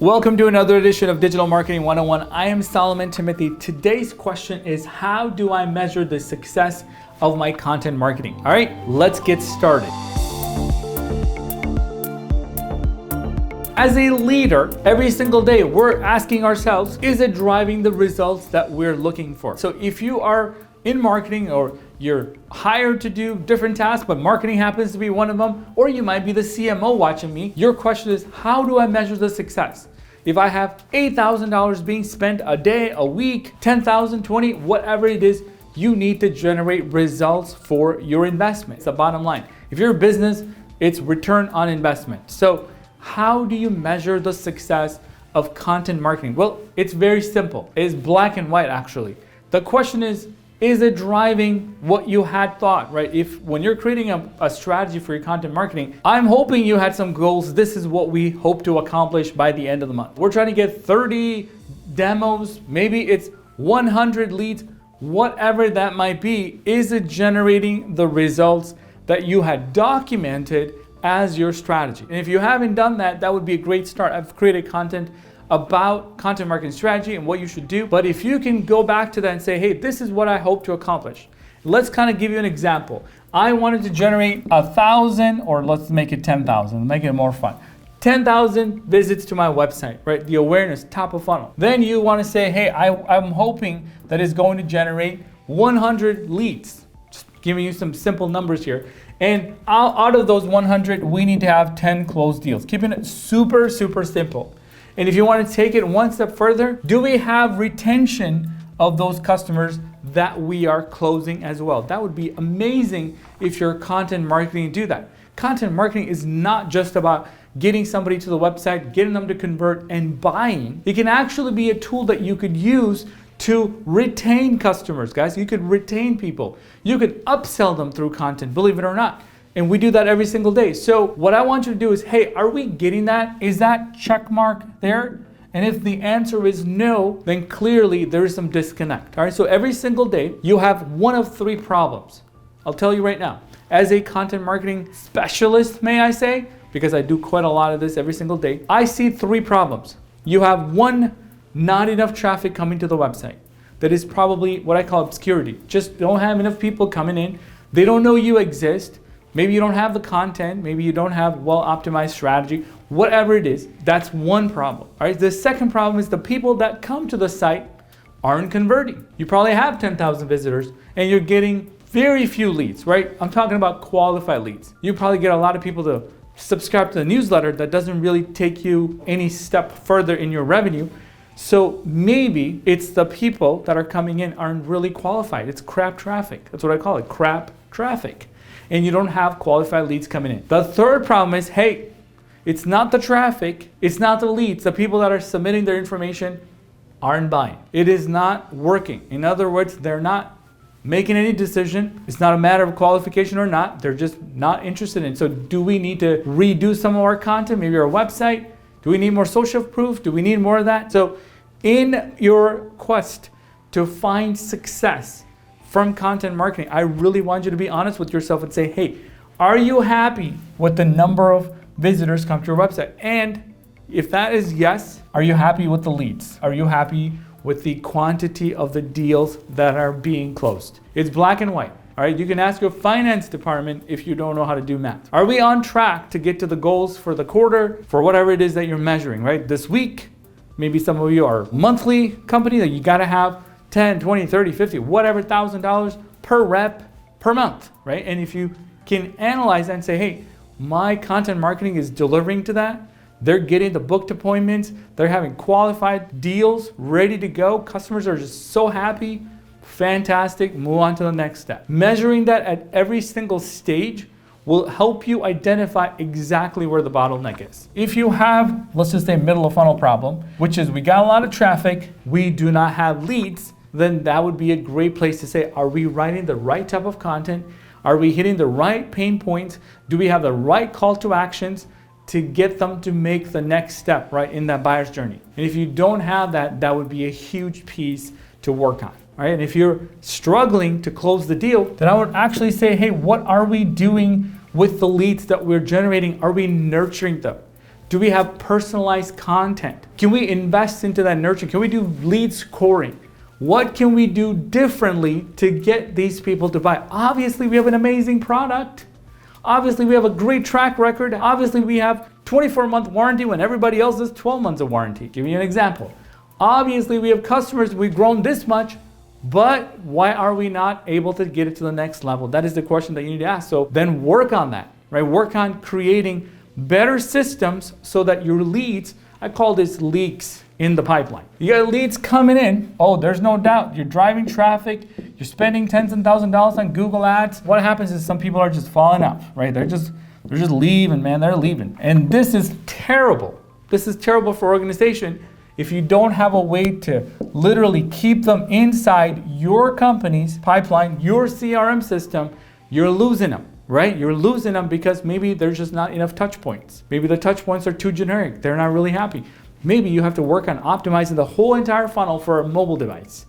Welcome to another edition of Digital Marketing 101. I am Solomon Timothy. Today's question is, how do I measure the success of my content marketing? All right, let's get started. As a leader, every single day we're asking ourselves, is it driving the results that we're looking for? So if you are in marketing or you're hired to do different tasks, but marketing happens to be one of them, or you might be the CMO watching me, your question is, how do I measure the success? If I have $8,000 being spent a day, a week, 10,000, 20, whatever it is, you need to generate results for your investment. It's the bottom line. If you're a business, it's return on investment. So how do you measure the success of content marketing? Well, it's very simple. It's black and white, actually. The question is it driving what you had thought, right? If when you're creating a strategy for your content marketing, I'm hoping you had some goals. This is what we hope to accomplish by the end of the month. We're trying to get 30 demos, maybe it's 100 leads, whatever that might be. Is it generating the results that you had documented as your strategy? And if you haven't done that, that would be a great start. I've created content about content marketing strategy and what you should do. But if you can go back to that and say, hey, this is what I hope to accomplish. Let's kind of give you an example. I wanted to generate 1,000, or let's make it 10,000, make it more fun. 10,000 visits to my website, right? The awareness, top of funnel. Then you want to say, hey, I'm hoping that it's going to generate 100 leads. Just giving you some simple numbers here. And out of those 100, we need to have 10 closed deals. Keeping it super, super simple. And if you want to take it one step further, do we have retention of those customers that we are closing as well? That would be amazing if your content marketing do that. Content marketing is not just about getting somebody to the website, getting them to convert and buying. It can actually be a tool that you could use to retain customers, guys. You could retain people. You could upsell them through content, believe it or not. And we do that every single day. So what I want you to do is, hey, are we getting that? Is that check mark there? And if the answer is no, then clearly there is some disconnect. All right, so every single day you have one of three problems. I'll tell you right now, as a content marketing specialist, may I say, because I do quite a lot of this every single day, I see three problems. You have one, not enough traffic coming to the website. That is probably what I call obscurity. Just don't have enough people coming in. They don't know you exist. Maybe you don't have the content, maybe you don't have well-optimized strategy, whatever it is, that's one problem. All right, the second problem is the people that come to the site aren't converting. You probably have 10,000 visitors and you're getting very few leads, right? I'm talking about qualified leads. You probably get a lot of people to subscribe to the newsletter that doesn't really take you any step further in your revenue. So maybe it's the people that are coming in aren't really qualified. It's crap traffic. That's what I call it, crap traffic. And you don't have qualified leads coming in. The third problem is, hey, it's not the traffic, it's not the leads. The people that are submitting their information aren't buying. It is not working. In other words, they're not making any decision. It's not a matter of qualification or not. They're just not interested in it. So do we need to redo some of our content, maybe our website? Do we need more social proof? Do we need more of that? So in your quest to find success from content marketing, I really want you to be honest with yourself and say, hey, are you happy with the number of visitors come to your website? And if that is yes, are you happy with the leads? Are you happy with the quantity of the deals that are being closed? It's black and white. All right, you can ask your finance department if you don't know how to do math. Are we on track to get to the goals for the quarter, for whatever it is that you're measuring, right? This week, maybe some of you are monthly company that you gotta have 10, 20, 30, 50, whatever, $1,000 per rep per month, right? And if you can analyze that and say, hey, my content marketing is delivering to that, they're getting the booked appointments, they're having qualified deals ready to go, customers are just so happy, fantastic, move on to the next step. Measuring that at every single stage will help you identify exactly where the bottleneck is. If you have, let's just say, middle of funnel problem, which is we got a lot of traffic, we do not have leads, then that would be a great place to say, are we writing the right type of content? Are we hitting the right pain points? Do we have the right call to actions to get them to make the next step, right, in that buyer's journey? And if you don't have that, that would be a huge piece to work on, right? And if you're struggling to close the deal, then I would actually say, hey, what are we doing with the leads that we're generating? Are we nurturing them? Do we have personalized content? Can we invest into that nurturing? Can we do lead scoring? What can we do differently to get these people to buy? Obviously, we have an amazing product. Obviously, we have a great track record. Obviously, we have 24-month warranty when everybody else has 12 months of warranty. Give you an example. Obviously, we have customers, we've grown this much, but why are we not able to get it to the next level? That is the question that you need to ask. So then work on that, right? Work on creating better systems so that your leads, I call this leaks in the pipeline. You got leads coming in. Oh, there's no doubt. You're driving traffic. You're spending tens and thousands of dollars on Google ads. What happens is some people are just falling off, right? They're just leaving, man. They're leaving. And this is terrible. This is terrible for organization. If you don't have a way to literally keep them inside your company's pipeline, your CRM system, you're losing them, right? You're losing them because maybe there's just not enough touch points. Maybe the touch points are too generic. They're not really happy. Maybe you have to work on optimizing the whole entire funnel for a mobile device.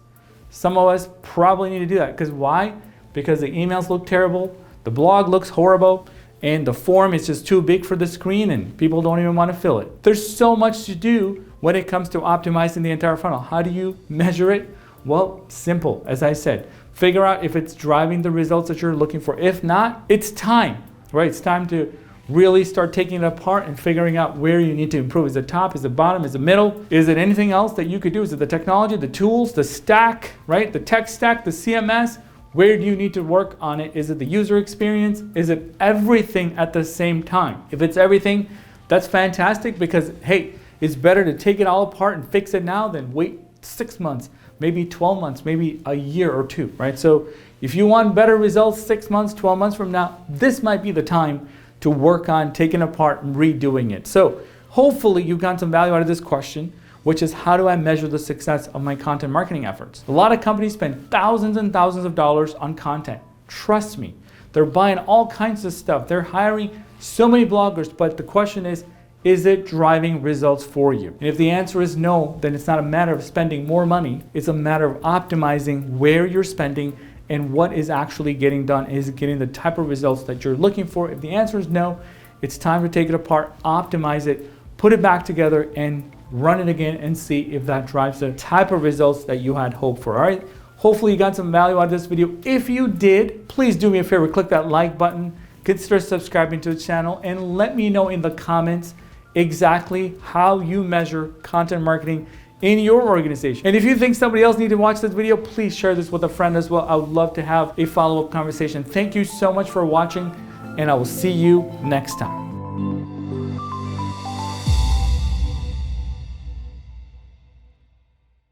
Some of us probably need to do that. Because why? Because the emails look terrible, the blog looks horrible, and the form is just too big for the screen and people don't even want to fill it. There's so much to do when it comes to optimizing the entire funnel. How do you measure it? Well, simple, as I said. Figure out if it's driving the results that you're looking for. If not, it's time, right? It's time to really start taking it apart and figuring out where you need to improve. Is it top? Is it bottom? Is it middle? Is it anything else that you could do? Is it the technology, the tools, the stack, right? The tech stack, the CMS? Where do you need to work on it? Is it the user experience? Is it everything at the same time? If it's everything, that's fantastic because, hey, it's better to take it all apart and fix it now than wait 6 months, maybe 12 months, maybe a year or two, right? So if you want better results 6 months, 12 months from now, this might be the time to work on taking apart and redoing it. So hopefully you've gotten some value out of this question, which is how do I measure the success of my content marketing efforts? A lot of companies spend thousands and thousands of dollars on content. Trust me, they're buying all kinds of stuff. They're hiring so many bloggers, but the question is it driving results for you? And if the answer is no, then it's not a matter of spending more money. It's a matter of optimizing where you're spending and what is actually getting done. Is it getting the type of results that you're looking for? If the answer is no, it's time to take it apart, optimize it, put it back together, and run it again and see if that drives the type of results that you had hoped for. All right. Hopefully you got some value out of this video. If you did, please do me a favor, click that like button, consider subscribing to the channel, and let me know in the comments exactly how you measure content marketing in your organization. And if you think somebody else needs to watch this video, please share this with a friend as well. I would love to have a follow-up conversation. Thank you so much for watching, and I will see you next time.